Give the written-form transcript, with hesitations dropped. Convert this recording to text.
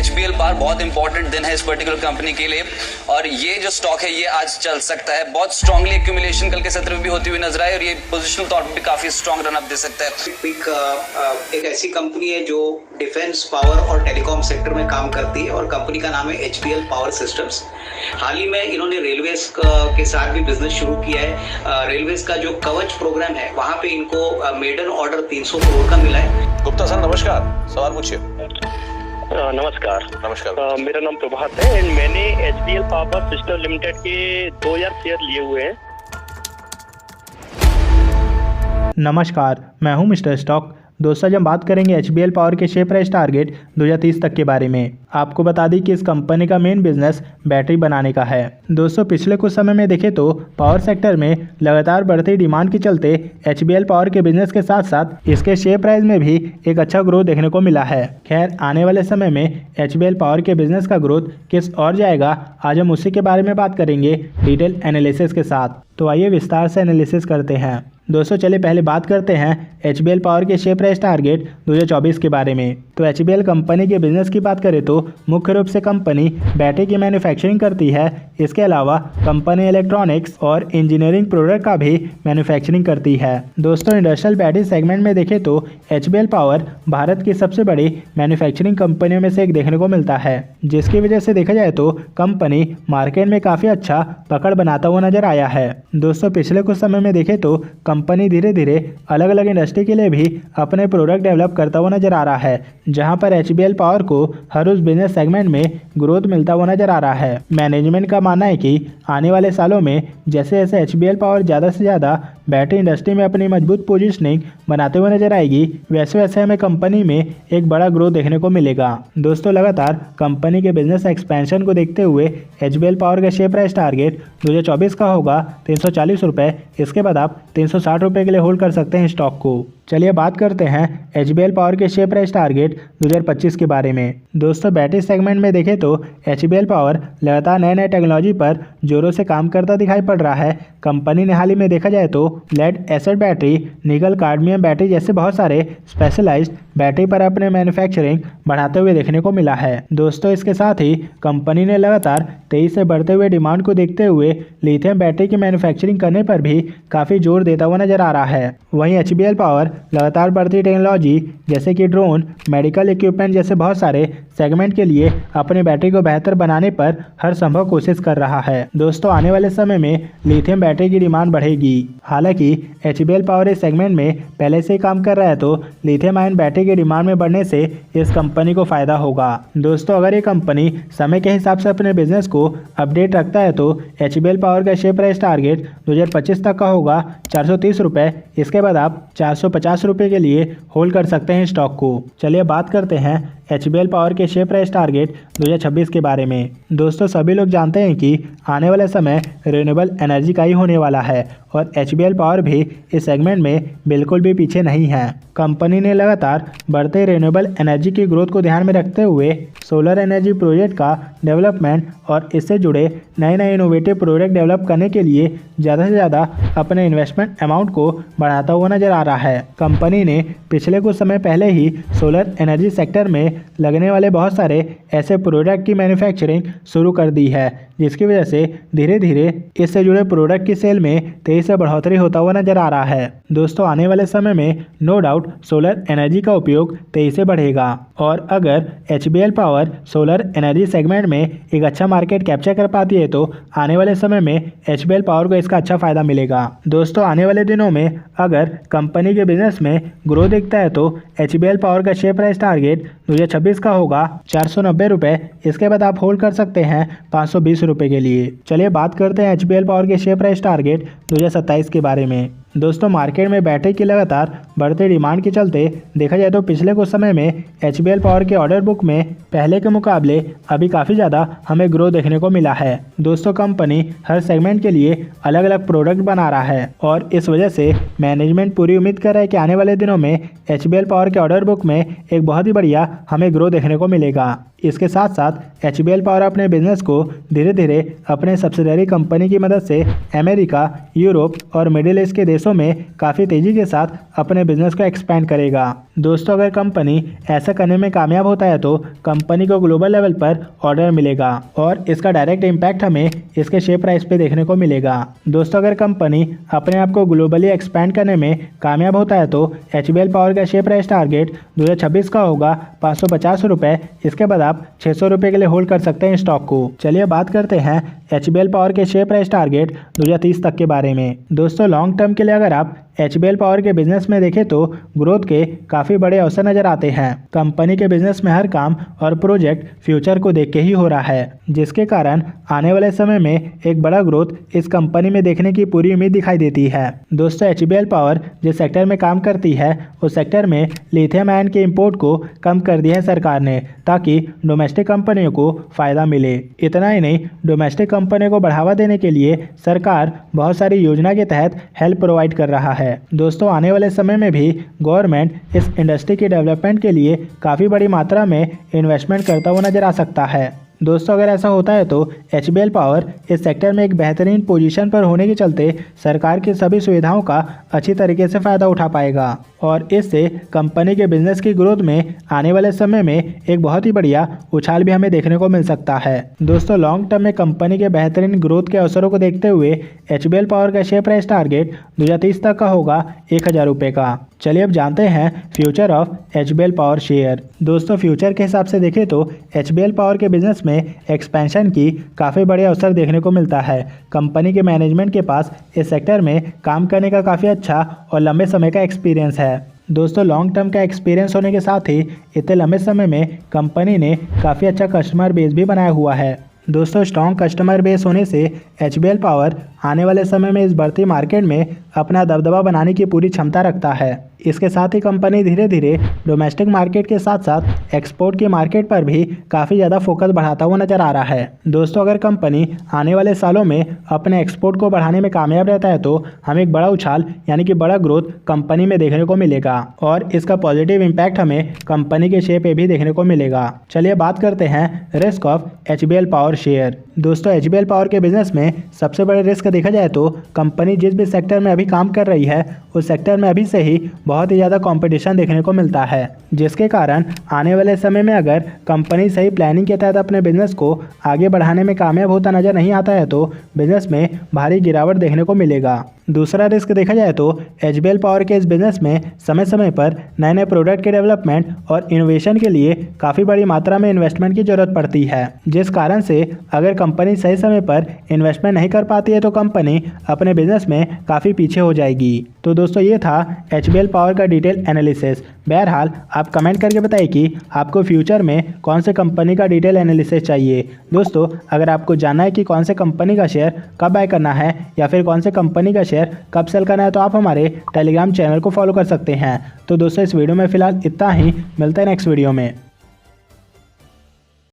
HBL power बहुत important दिन है इस पर्टिकुलर कंपनी के लिए और ये जो स्टॉक है ये आज चल सकता है। बहुत स्ट्रांगली एक्यूमुलेशन कल के सत्र में भी होती हुई नजर आई और ये पोजिशनल तौर पर भी काफी स्ट्रांग रन अप दे सकता है। एक ऐसी कंपनी है जो डिफेंस, पावर और टेलीकॉम सेक्टर में काम करती है और कंपनी का नाम है HBL पावर सिस्टम्स। हाल ही में इन्होंने रेलवेज के साथ भी बिजनेस शुरू किया है। रेलवेज का जो कवच प्रोग्राम है वहां पे इनको मेडन ऑर्डर 300 करोड़ का मिला है। गुप्ता सर नमस्कार, सवाल पूछिए। नमस्कार। मेरा नाम प्रभात है एंड मैंने HBL पावर सिस्टम लिमिटेड के 2000 शेयर लिए हुए हैं। नमस्कार, मैं हूं मिस्टर स्टॉक। दोस्तों, आज हम बात करेंगे HBL पावर के शेयर प्राइस टारगेट 2030 तक के बारे में। आपको बता दी कि इस कंपनी का मेन बिजनेस बैटरी बनाने का है। दोस्तों, पिछले कुछ समय में देखें तो पावर सेक्टर में लगातार बढ़ती डिमांड के चलते HBL पावर के बिजनेस के साथ साथ इसके शेयर प्राइस में भी एक अच्छा ग्रोथ देखने को मिला है। खैर, आने वाले समय में HBL पावर के बिजनेस का ग्रोथ किस और जाएगा, आज हम उसी के बारे में बात करेंगे डिटेल एनालिसिस के साथ। तो आइए विस्तार से एनालिसिस करते हैं। दोस्तों, चलिए पहले बात करते हैं HBL पावर के शेयर प्राइस टारगेट 2024 के बारे में। तो HBL कंपनी के बिजनेस की बात करें तो मुख्य रूप से कंपनी बैटरी की मैन्युफैक्चरिंग करती है। इसके अलावा कंपनी इलेक्ट्रॉनिक्स और इंजीनियरिंग प्रोडक्ट का भी मैन्युफैक्चरिंग करती है। दोस्तों, इंडस्ट्रियल बैटरी सेगमेंट में देखें तो HBL पावर भारत की सबसे बड़ी मैन्युफैक्चरिंग कंपनियों में से एक देखने को मिलता है, जिसकी वजह से देखा जाए तो कंपनी मार्केट में काफ़ी अच्छा पकड़ बनाता हुआ नजर आया है। दोस्तों, पिछले कुछ समय में देखें तो कंपनी धीरे धीरे अलग अलग इंडस्ट्री के लिए भी अपने प्रोडक्ट डेवलप करता हुआ नजर आ रहा है, जहां पर HBL पावर को हर उस बिजनेस सेगमेंट में ग्रोथ मिलता हुआ नजर आ रहा है। मैनेजमेंट का मानना है कि आने वाले सालों में जैसे जैसे HBL पावर ज़्यादा से ज़्यादा बैटरी इंडस्ट्री में अपनी मजबूत पोजीशनिंग बनाते हुए नजर आएगी, वैसे वैसे हमें कंपनी में एक बड़ा ग्रोथ देखने को मिलेगा। दोस्तों, लगातार कंपनी के बिजनेस एक्सपेंशन को देखते हुए HBL पावर का शेयर प्राइस टारगेट 2024 का होगा 340 रुपये। इसके बाद आप 360 रुपये के लिए होल्ड कर सकते हैं स्टॉक को। चलिए बात करते हैं HBL पावर के शेयर प्राइस टारगेट 2025 के बारे में। दोस्तों, बैटरी सेगमेंट में देखें तो HBL पावर लगातार नए नए टेक्नोलॉजी पर जोरों से काम करता दिखाई पड़ रहा है। कंपनी ने हाल ही में देखा जाए तो लेड एसिड बैटरी, निकल काडमियम बैटरी जैसे बहुत सारे स्पेशलाइज्ड बैटरी पर अपने मैन्युफैक्चरिंग बढ़ाते हुए देखने को मिला है। दोस्तों, इसके साथ ही कंपनी ने लगातार तेजी से बढ़ते हुए डिमांड को देखते हुए लिथियम बैटरी की मैन्युफैक्चरिंग करने पर भी काफ़ी जोर देता हुआ नजर आ रहा है। वहीं HBL पावर लगातार बढ़ती टेक्नोलॉजी जैसे कि ड्रोन, मेडिकल इक्विपमेंट जैसे बहुत सारे सेगमेंट के लिए अपनी बैटरी को बेहतर बनाने पर हर संभव कोशिश कर रहा है। दोस्तों, आने वाले समय में लिथियम बैटरी की डिमांड बढ़ेगी। हालांकि HBL पावर इस सेगमेंट में पहले से ही काम कर रहा है, तो लिथियम आयन बैटरी की डिमांड में बढ़ने से इस कंपनी को फायदा होगा। दोस्तों, अगर ये कंपनी समय के हिसाब से अपने बिजनेस को अपडेट रखता है तो HBL पावर का शेयर प्राइस टारगेट 2025 तक का होगा 430 रुपये। इसके बाद आप 450 रुपये के लिए होल्ड कर सकते हैं स्टॉक को। चलिए बात करते हैं HBL पावर के शेयर प्राइस टारगेट 2026 के बारे में। दोस्तों, सभी लोग जानते हैं कि आने वाले समय रिन्यूएबल एनर्जी का ही होने वाला है और HBL पावर भी इस सेगमेंट में बिल्कुल भी पीछे नहीं है। कंपनी ने लगातार बढ़ते रिन्यूएबल एनर्जी की ग्रोथ को ध्यान में रखते हुए सोलर एनर्जी प्रोजेक्ट का डेवलपमेंट और इससे जुड़े नए नए इनोवेटिव प्रोडक्ट डेवलप करने के लिए ज़्यादा से ज़्यादा अपने इन्वेस्टमेंट अमाउंट को बढ़ाता हुआ नजर आ रहा है। कंपनी ने पिछले कुछ समय पहले ही सोलर एनर्जी सेक्टर में लगने वाले बहुत सारे ऐसे प्रोडक्ट की मैन्युफैक्चरिंग शुरू कर दी है, जिसकी वजह से धीरे धीरे इससे जुड़े प्रोडक्ट की सेल में तेजी से बढ़ोतरी होता हुआ नजर आ रहा है। दोस्तों, आने वाले समय में नो डाउट सोलर एनर्जी का उपयोग तेजी से बढ़ेगा और अगर HBL power solar energy segment में एक अच्छा मार्केट कैप्चर कर पाती है तो आने वाले समय में HBL पावर को इसका अच्छा फायदा मिलेगा। दोस्तों, आने वाले दिनों में अगर कंपनी के बिजनेस में ग्रोथ दिखता है तो HBL पावर का शेयर प्राइस टारगेट 2026 का होगा 490 रुपये। इसके बाद आप होल्ड कर सकते हैं 520 रुपये के लिए। चलिए बात करते हैं HBL पावर के शेयर प्राइस टारगेट 2027 के बारे में। दोस्तों, मार्केट में बैटरी की लगातार बढ़ती डिमांड के चलते देखा जाए तो पिछले कुछ समय में HBL पावर के ऑर्डर बुक में पहले के मुकाबले अभी काफ़ी ज़्यादा हमें ग्रोथ देखने को मिला है। दोस्तों, कंपनी हर सेगमेंट के लिए अलग अलग प्रोडक्ट बना रहा है और इस वजह से मैनेजमेंट पूरी उम्मीद कर रहा है कि आने वाले दिनों में HBL पावर के ऑर्डर बुक में एक बहुत ही बढ़िया हमें ग्रोथ देखने को मिलेगा। इसके साथ साथ HBL पावर अपने बिजनेस को धीरे धीरे अपने सब्सिडरी कंपनी की मदद से अमेरिका, यूरोप और मिडिल ईस्ट के देशों में काफ़ी तेज़ी के साथ अपने बिजनेस को एक्सपेंड करेगा। दोस्तों, अगर कंपनी ऐसा करने में कामयाब होता है तो कंपनी को ग्लोबल लेवल पर ऑर्डर मिलेगा और इसका डायरेक्ट इम्पैक्ट हमें इसके शेयर प्राइस पे देखने को मिलेगा। दोस्तों, अगर कंपनी अपने आप को ग्लोबली एक्सपेंड करने में कामयाब होता है तो HBL पावर का शेयर प्राइस टारगेट 2026 का होगा 550 रुपये। इसके बाद आप 600 रुपये के लिए होल्ड कर सकते हैं स्टॉक को। चलिए बात करते हैं HBL पावर के शेयर प्राइस टारगेट 2030 तक के बारे में। दोस्तों, लॉन्ग टर्म के लिए अगर आप HBL पावर के बिजनेस में देखें तो ग्रोथ के काफ़ी बड़े अवसर नजर आते हैं। कंपनी के बिजनेस में हर काम और प्रोजेक्ट फ्यूचर को देख के ही हो रहा है, जिसके कारण आने वाले समय में एक बड़ा ग्रोथ इस कंपनी में देखने की पूरी उम्मीद दिखाई देती है। दोस्तों, HBL पावर जिस सेक्टर में काम करती है उस सेक्टर में लिथियम आयन के इंपोर्ट को कम कर दिया है सरकार ने, ताकि डोमेस्टिक कंपनियों को फ़ायदा मिले। इतना ही नहीं, डोमेस्टिक कंपनियों को बढ़ावा देने के लिए सरकार बहुत सारी योजना के तहत हेल्प प्रोवाइड कर रहा है। दोस्तों, आने वाले समय में भी गवर्नमेंट इस इंडस्ट्री के डेवलपमेंट के लिए काफ़ी बड़ी मात्रा में इन्वेस्टमेंट करता हुआ नजर आ सकता है। दोस्तों, अगर ऐसा होता है तो HBL पावर इस सेक्टर में एक बेहतरीन पोजीशन पर होने के चलते सरकार की सभी सुविधाओं का अच्छी तरीके से फ़ायदा उठा पाएगा और इससे कंपनी के बिजनेस की ग्रोथ में आने वाले समय में एक बहुत ही बढ़िया उछाल भी हमें देखने को मिल सकता है। दोस्तों, लॉन्ग टर्म में कंपनी के बेहतरीन ग्रोथ के अवसरों को देखते हुए HBL पावर का शेयर प्राइस टारगेट 2030 तक का होगा 1000 रुपये का। चलिए अब जानते हैं future of HBL power share. दोस्तों, फ्यूचर के हिसाब से देखें तो HBL पावर के बिजनेस में एक्सपेंशन की काफ़ी बड़े अवसर देखने को मिलता है। कंपनी के मैनेजमेंट के पास इस सेक्टर में काम करने का काफ़ी अच्छा और लंबे समय का एक्सपीरियंस है। दोस्तों, लॉन्ग टर्म का एक्सपीरियंस होने के साथ ही इतने लंबे समय में कंपनी ने काफ़ी अच्छा कस्टमर बेस भी बनाया हुआ है। दोस्तों, स्ट्रॉन्ग कस्टमर बेस होने से HBL पावर आने वाले समय में इस बढ़ती मार्केट में अपना दबदबा बनाने की पूरी क्षमता रखता है। इसके साथ ही कंपनी धीरे धीरे डोमेस्टिक मार्केट के साथ साथ एक्सपोर्ट की मार्केट पर भी काफ़ी ज़्यादा फोकस बढ़ाता हुआ नजर आ रहा है। दोस्तों, अगर कंपनी आने वाले सालों में अपने एक्सपोर्ट को बढ़ाने में कामयाब रहता है तो हमें एक बड़ा उछाल यानी कि बड़ा ग्रोथ कंपनी में देखने को मिलेगा और इसका पॉजिटिव इम्पैक्ट हमें कंपनी के शेयर पे भी देखने को मिलेगा। चलिए बात करते हैं risk of HBL power share. दोस्तों, HBL पावर के बिजनेस में सबसे बड़े रिस्क देखा जाए तो कंपनी जिस भी सेक्टर में अभी काम कर रही है उस सेक्टर में अभी से ही बहुत ही ज़्यादा कंपटीशन देखने को मिलता है, जिसके कारण आने वाले समय में अगर कंपनी सही प्लानिंग के तहत अपने बिजनेस को आगे बढ़ाने में कामयाब होता नजर नहीं आता है तो बिजनेस में भारी गिरावट देखने को मिलेगा। दूसरा रिस्क देखा जाए तो HBL पावर के इस बिजनेस में समय समय पर नए नए प्रोडक्ट के डेवलपमेंट और इनोवेशन के लिए काफ़ी बड़ी मात्रा में इन्वेस्टमेंट की जरूरत पड़ती है, जिस कारण से अगर कंपनी सही समय पर इन्वेस्टमेंट नहीं कर पाती है तो कंपनी अपने बिजनेस में काफ़ी पीछे हो जाएगी। तो दोस्तों, ये था HBL पावर का डिटेल एनालिसिस। बहरहाल आप कमेंट करके बताइए कि आपको फ्यूचर में कौन से कंपनी का डिटेल एनालिसिस चाहिए। दोस्तों, अगर आपको जानना है कि कौन से कंपनी का शेयर कब बाय करना है या फिर कौन से कंपनी का शेयर कब सेल करना है तो आप हमारे टेलीग्राम चैनल को फॉलो कर सकते हैं। तो दोस्तों, इस वीडियो में फिलहाल इतना ही, मिलते हैं नेक्स्ट वीडियो में।